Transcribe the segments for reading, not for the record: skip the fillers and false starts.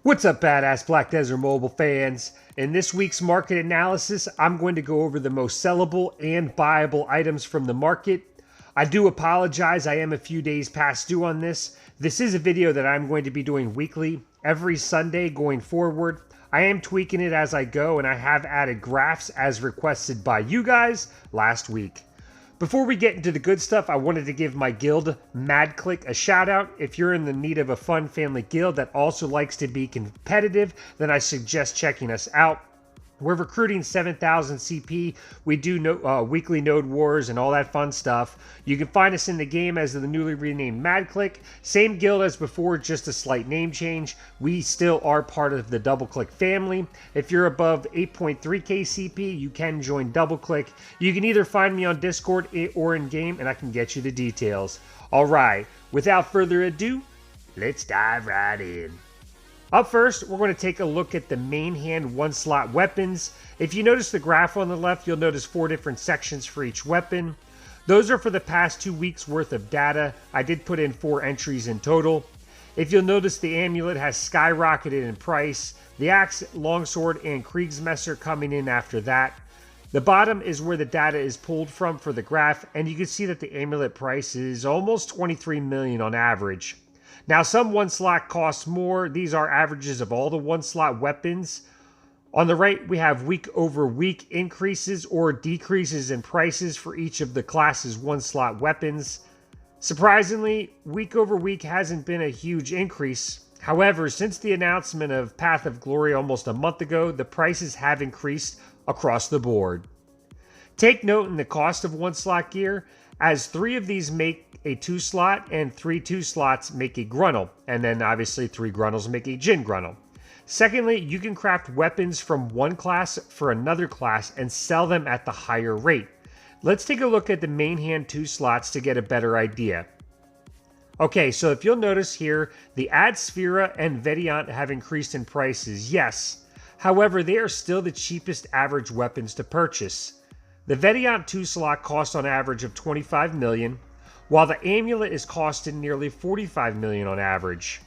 What's up, badass Black Desert Mobile fans? In this week's market analysis, I'm going to go over the most sellable and buyable items from the market. I do apologize, I am a few days past due on this. This is a video that I'm going to be doing weekly, every Sunday going forward. I am tweaking it as I go, and I have added graphs as requested by you guys last week. Before we get into the good stuff, I wanted to give my guild, MadClick, a shout out. If you're in the need of a fun family guild that also likes to be competitive, then I suggest checking us out. We're recruiting 7,000 CP. We do weekly node wars and all that fun stuff. You can find us in the game as the newly renamed MadClick. Same guild as before, just a slight name change. We still are part of the DoubleClick family. If you're above 8.3k CP, you can join DoubleClick. You can either find me on Discord or in game, and I can get you the details. All right, without further ado, let's dive right in. Up first, we're going to take a look at the main hand one-slot weapons. If you notice the graph on the left, you'll notice 4 different sections for each weapon. Those are for the past 2 weeks worth of data. I did put in 4 entries in total. If you'll notice, the amulet has skyrocketed in price. The axe, longsword, and Kriegsmesser coming in after that. The bottom is where the data is pulled from for the graph, and you can see that the amulet price is almost 23 million on average. Now, some one slot costs more. These are averages of all the one slot weapons. On the right, we have week over week increases or decreases in prices for each of the class's one slot weapons. Surprisingly, week over week hasn't been a huge increase. However, since the announcement of Path of Glory almost a month ago, the prices have increased across the board. Take note in the cost of one slot gear, as 3 of these make a 2-slot and 3 2-slots make a Grunnel, and then obviously 3 Grunnels make a Jin Grunnel. Secondly, you can craft weapons from one class for another class and sell them at the higher rate. Let's take a look at the main hand 2 slots to get a better idea. Okay, so if you'll notice here, the Ad Sphera and Vediant have increased in prices, yes. However, they are still the cheapest average weapons to purchase. The Vediant 2-slot costs on average of 25 million, while the amulet is costing nearly 45 million on average.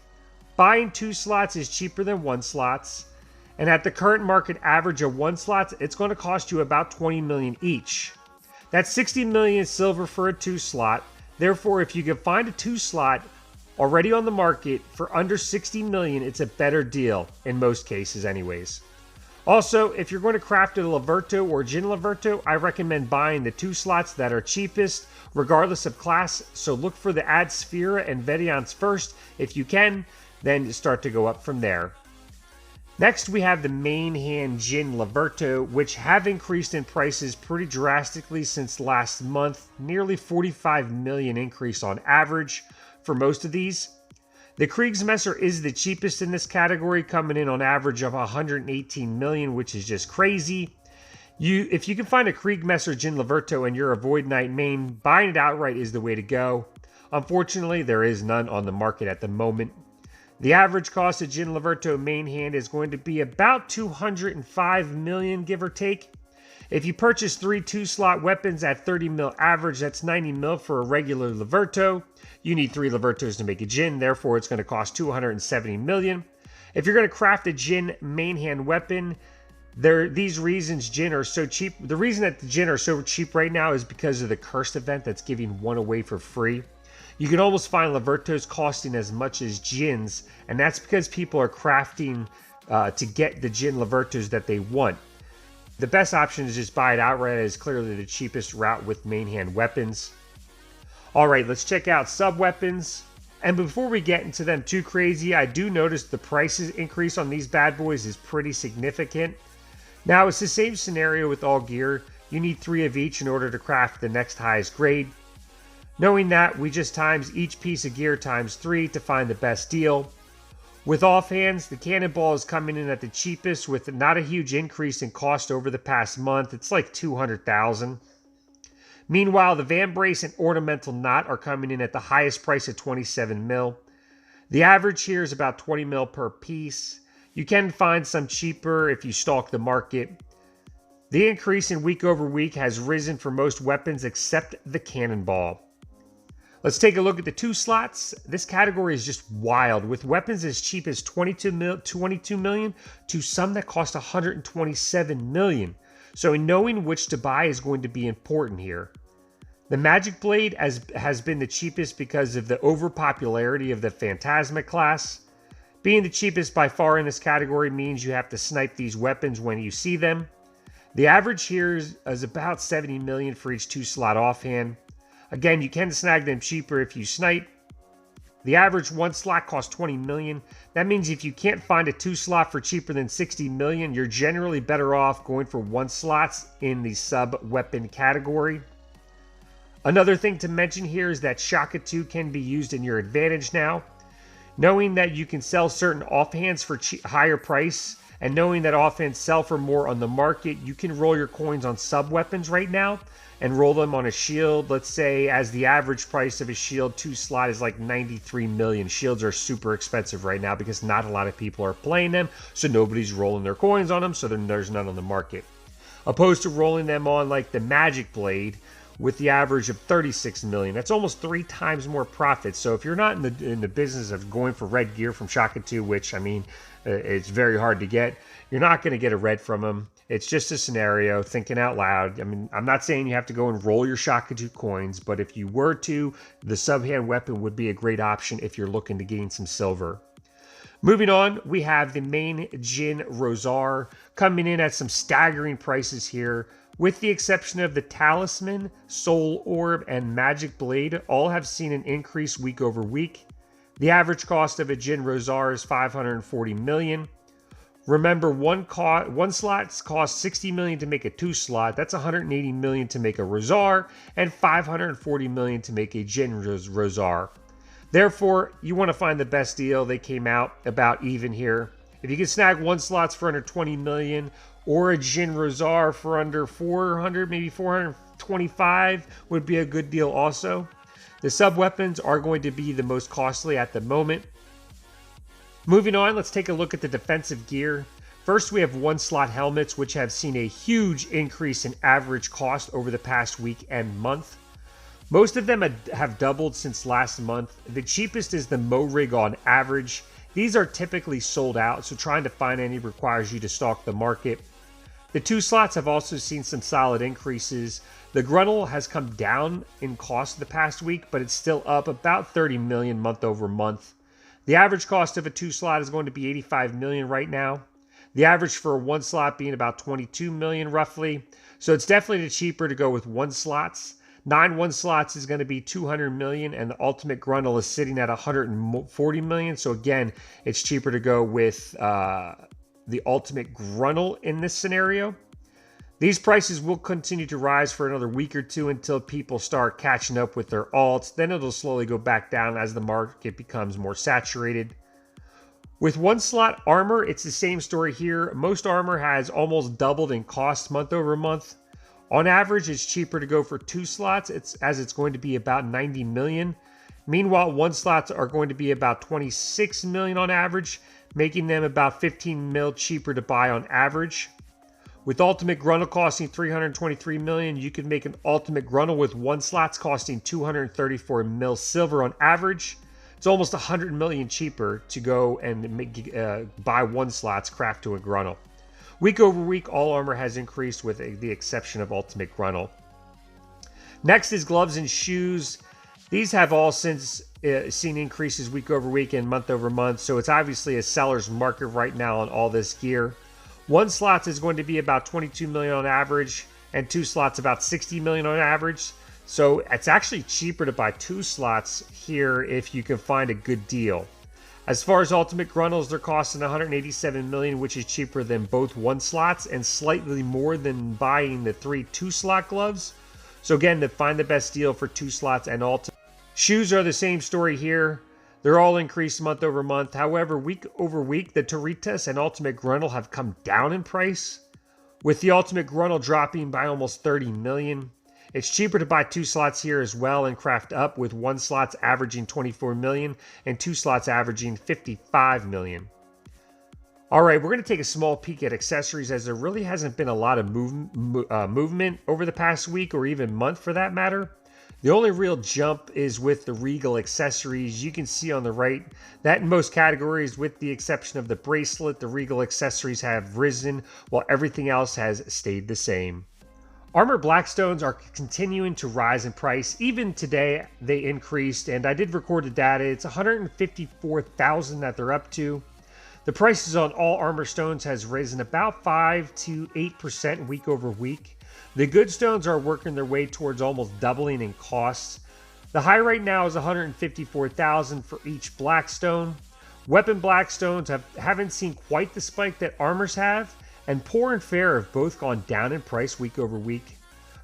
Buying 2 slots is cheaper than 1 slots, and at the current market average of 1 slots, it's going to cost you about 20 million each. That's 60 million silver for a 2 slot. Therefore, if you can find a 2 slot already on the market for under 60 million, it's a better deal in most cases anyways. Also, if you're going to craft a Liverto or Jin Liverto, I recommend buying the 2 slots that are cheapest, regardless of class. So look for the Ad Sphera and Vediants first. If you can, then start to go up from there. Next, we have the main hand Jin Liverto, which have increased in prices pretty drastically since last month. Nearly 45 million increase on average for most of these. The Kriegsmesser is the cheapest in this category, coming in on average of 118 million, which is just crazy. If you can find a Kriegsmesser Jin Liverto and you're a Void Knight main, buying it outright is the way to go. Unfortunately, there is none on the market at the moment. The average cost of Jin Liverto main hand is going to be about 205 million, give or take. If you purchase 3 2-slot weapons at 30 mil average, that's 90 mil for a regular Liverto. You need 3 Livertos to make a Jin, therefore it's going to cost 270 million. If you're going to craft a Jin main hand weapon, these reasons Jin are so cheap. The reason that the Jin are so cheap right now is because of the cursed event that's giving 1 away for free. You can almost find Livertos costing as much as Jins, and that's because people are crafting to get the Jin Livertos that they want. The best option is just buy it outright, as clearly the cheapest route with main hand weapons. Alright, let's check out sub-weapons. And before we get into them too crazy, I do notice the prices increase on these bad boys is pretty significant. Now, it's the same scenario with all gear. You need 3 of each in order to craft the next highest grade. Knowing that, we just times each piece of gear times 3 to find the best deal. With offhands, the cannonball is coming in at the cheapest with not a huge increase in cost over the past month. It's like 200,000. Meanwhile, the Van Brace and Ornamental Knot are coming in at the highest price of 27 mil. The average here is about 20 mil per piece. You can find some cheaper if you stalk the market. The increase in week over week has risen for most weapons except the cannonball. Let's take a look at the 2 slots. This category is just wild, with weapons as cheap as 22 million to some that cost 127 million. So knowing which to buy is going to be important here. The Magic Blade has been the cheapest because of the overpopularity of the Phantasmic class. Being the cheapest by far in this category means you have to snipe these weapons when you see them. The average here is about 70 million for each 2 slot offhand. Again, you can snag them cheaper if you snipe. The average 1 slot costs 20 million. That means if you can't find a 2 slot for cheaper than 60 million, you're generally better off going for 1 slots in the sub weapon category. Another thing to mention here is that Shaka 2 can be used in your advantage now. Knowing that you can sell certain offhands for higher price, and knowing that offhands sell for more on the market, you can roll your coins on sub weapons right now and roll them on a shield. Let's say as the average price of a shield 2 slot is like 93 million. Shields are super expensive right now because not a lot of people are playing them, so nobody's rolling their coins on them, so then there's none on the market. Opposed to rolling them on like the Magic Blade with the average of 36 million. That's almost 3 times more profit. So if you're not in the business of going for red gear from Shaka 2, which I mean, it's very hard to get, you're not going to get a red from them. It's just a scenario, thinking out loud. I mean, I'm not saying you have to go and roll your Shaka 2 coins, but if you were to, the subhand weapon would be a great option if you're looking to gain some silver. Moving on, we have the Hand JIN Rosari coming in at some staggering prices here. With the exception of the Talisman, Soul Orb, and Magic Blade, all have seen an increase week over week. The average cost of a JIN Rosari is 540 million. Remember, one slot costs 60 million to make a 2 slot. That's 180 million to make a Rosari, and 540 million to make a JIN Rosari. Therefore, you want to find the best deal. They came out about even here. If you can snag 1 slots for under 20 million, or a JIN Rosari for under 400, maybe 425 would be a good deal also. The sub weapons are going to be the most costly at the moment. Moving on, let's take a look at the defensive gear. First, we have 1 slot helmets, which have seen a huge increase in average cost over the past week and month. Most of them have doubled since last month. The cheapest is the Mo Rig on average. These are typically sold out, so trying to find any requires you to stalk the market. The 2 slots have also seen some solid increases. The Grunnel has come down in cost the past week, but it's still up about 30 million month over month. The average cost of a 2 slot is going to be 85 million right now. The average for a 1 slot being about 22 million roughly. So it's definitely cheaper to go with 1 slots. 9 1 slots is going to be 200 million, and the Ultimate Grunnel is sitting at 140 million. So again, it's cheaper to go with the Ultimate Grunnel in this scenario. These prices will continue to rise for another week or 2 until people start catching up with their alts. Then it'll slowly go back down as the market becomes more saturated. With 1 slot armor, it's the same story here. Most armor has almost doubled in cost month over month. On average, it's cheaper to go for 2 slots as it's going to be about 90 million. Meanwhile, 1 slots are going to be about 26 million on average, making them about 15 mil cheaper to buy on average. With Ultimate Grunnel costing 323 million, you could make an Ultimate Grunnel with 1 slots costing 234 mil silver on average. It's almost 100 million cheaper to go and buy 1 slots craft to a Grunnel. Week over week, all armor has increased with the exception of Ultimate Grunnel. Next is gloves and shoes. These have all since seen increases week over week and month over month, so it's obviously a seller's market right now on all this gear. 1 slots is going to be about 22 million on average, and 2 slots about 60 million on average. So it's actually cheaper to buy 2 slots here if you can find a good deal. As far as Ultimate Grunnels, they're costing 187 million, which is cheaper than both 1 slots and slightly more than buying the 3 2-slot gloves. So again, to find the best deal for 2 slots and Ultimate. Shoes are the same story here. They're all increased month over month. However, week over week, the Toritas and Ultimate Grunnel have come down in price, with the Ultimate Grunnel dropping by almost 30 million. It's cheaper to buy 2 slots here as well and craft up, with 1 slots averaging 24 million and 2 slots averaging 55 million. All right, we're going to take a small peek at accessories, as there really hasn't been a lot of movement over the past week or even month for that matter. The only real jump is with the Regal accessories. You can see on the right that in most categories, with the exception of the bracelet, the Regal accessories have risen while everything else has stayed the same. Armor Blackstones are continuing to rise in price. Even today, they increased, and I did record the data. It's 154,000 that they're up to. The prices on all armor stones has risen about 5 to 8% week over week. The good stones are working their way towards almost doubling in costs. The high right now is 154,000 for each Blackstone. Weapon Blackstones haven't seen quite the spike that armors have, and Poor and Fair have both gone down in price week over week.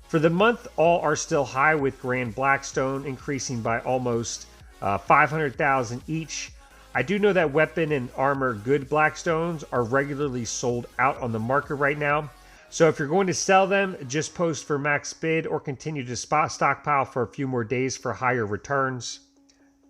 For the month, all are still high, with Grand Blackstone increasing by almost 500,000 each. I do know that weapon and armor good Blackstones are regularly sold out on the market right now. So if you're going to sell them, just post for max bid or continue to stockpile for a few more days for higher returns.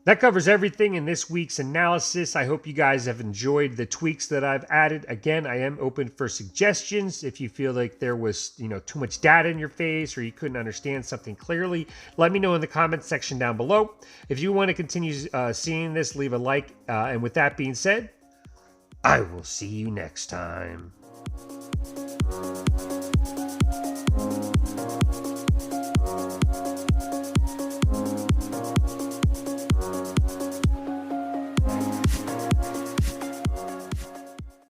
That covers everything in this week's analysis. I hope you guys have enjoyed the tweaks that I've added. Again, I am open for suggestions. If you feel like there was, too much data in your face or you couldn't understand something clearly, let me know in the comments section down below. If you want to continue seeing this, leave a like. And with that being said, I will see you next time.